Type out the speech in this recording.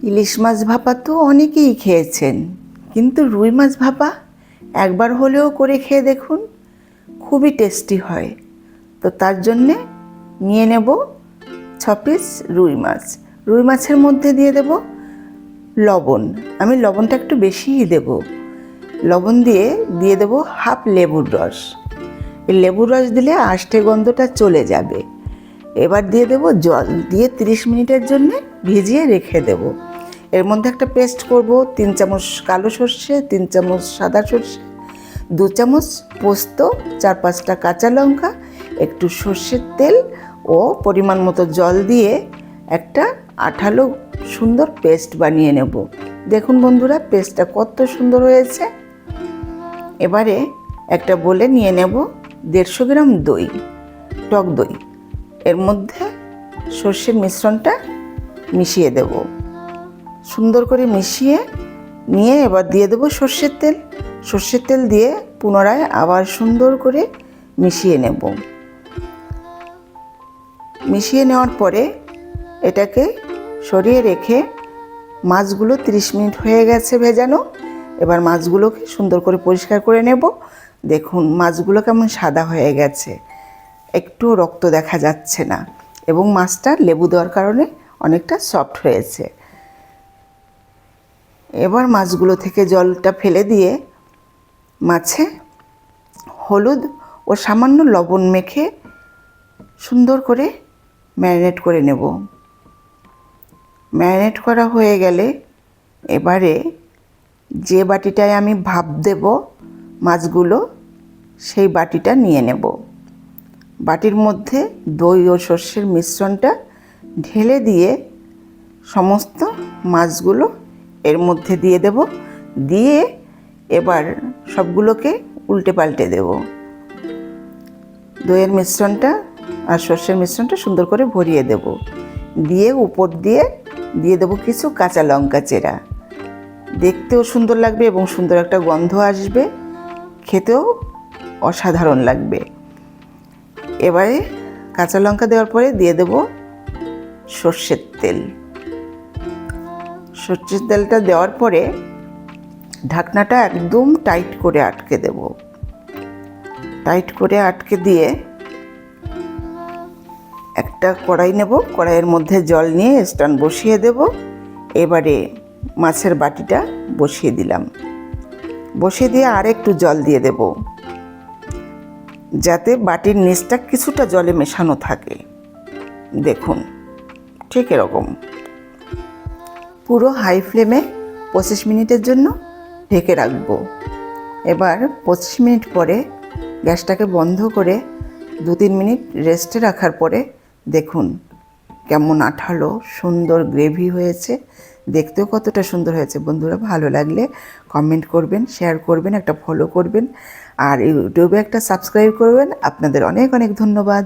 ইলিশ মাছ ভাপা তো অনেকেই খেয়েছেন, কিন্তু রুই মাছ ভাপা একবার হলেও করে খেয়ে দেখুন, খুবই টেস্টি হয়। তো তার জন্যে নিয়ে নেব 6 পিস রুই মাছ। রুই মাছের মধ্যে দিয়ে দেব লবণ। আমি লবণটা একটু বেশিই দেব। লবণ দিয়ে দেব হাফ লেবুর রস। এই লেবুর রস দিলে আষ্টে গন্ধটা চলে যাবে। এবার দিয়ে দেব জল, দিয়ে 30 মিনিটের জন্য ভিজিয়ে রেখে দেব। এর মধ্যে একটা পেস্ট করব, 3 চামচ কালো সর্ষে, 3 চামচ সাদা সর্ষে, 2 চামচ পোস্ত, 4-5টা কাঁচা লঙ্কা, একটু সর্ষের তেল ও পরিমাণ মতো জল দিয়ে একটা আঠালো সুন্দর পেস্ট বানিয়ে নেব। দেখুন বন্ধুরা, পেস্টটা কত সুন্দর হয়েছে। এবারে একটা বলে নিয়ে নেব 150 গ্রাম দই, টক দই। এর মধ্যে সর্ষের মিশ্রণটা মিশিয়ে দেব। সুন্দর করে মিশিয়ে নিয়ে এবার দিয়ে দেব সর্ষের তেল। সর্ষের তেল দিয়ে পুনরায় আবার সুন্দর করে মিশিয়ে নেব। মিশিয়ে নেওয়ার পরে এটাকে সরিয়ে রেখে মাছগুলো 30 মিনিট হয়ে গেছে ভেজানো। এবার মাছগুলোকে সুন্দর করে পরিষ্কার করে নেব। দেখুন মাছগুলো কেমন সাদা হয়ে গেছে, একটু রক্ত দেখা যাচ্ছে না, এবং মাছটা লেবু দেওয়ার কারণে অনেকটা সফট হয়েছে। এবার মাছগুলো থেকে জলটা ফেলে দিয়ে মাছে হলুদ ও সামান্য লবণ মেখে সুন্দর করে ম্যারিনেট করে নেব। ম্যারিনেট করা হয়ে গেলে এবারে যে বাটিটায় আমি ভাপ দেব মাছগুলো, সেই বাটিটা নিয়ে নেব। বাটির মধ্যে দই ও সর্ষের মিশ্রণটা ঢেলে দিয়ে সমস্ত মাছগুলো এর মধ্যে দিয়ে দেব। দিয়ে এবার সবগুলোকে উল্টে পাল্টে দেব। দইয়ের মিশ্রণটা আর সর্ষের মিশ্রণটা সুন্দর করে ভরিয়ে দেব। দিয়ে উপর দিয়ে দেব কিছু কাঁচা লঙ্কা চেরা। দেখতেও সুন্দর লাগবে এবং সুন্দর একটা গন্ধ আসবে, খেতেও অসাধারণ লাগবে। এবারে কাঁচা লঙ্কা দেওয়ার পরে দিয়ে দেব সর্ষের তেল। সর্ষের তেলটা দেওয়ার পরে ঢাকনাটা একদম টাইট করে আটকে দেব। টাইট করে আটকে দিয়ে একটা কড়াই নেব। কড়াইয়ের মধ্যে জল নিয়ে স্ট্যান্ড বসিয়ে দেব। এবারে মাছের বাটিটা বসিয়ে দিলাম। বসিয়ে দিয়ে আর একটু জল দিয়ে দেব, যাতে বাটির নিচটা কিছুটা জলে মেশানো থাকে। দেখুন ঠিক এরকম। পুরো হাই ফ্লেমে 25 মিনিটের জন্য ঢেকে রাখবো। এবার 25 মিনিট পরে গ্যাসটাকে বন্ধ করে 2-3 মিনিট রেস্টে রাখার পরে দেখুন কেমন আঠালো সুন্দর গ্রেভি হয়েছে। দেখতেও কতটা সুন্দর হয়েছে। বন্ধুরা, ভালো লাগলে কমেন্ট করবেন, শেয়ার করবেন, একটা ফলো করবেন, আর ইউটিউবে একটা সাবস্ক্রাইব করবেন। আপনাদের অনেক অনেক ধন্যবাদ।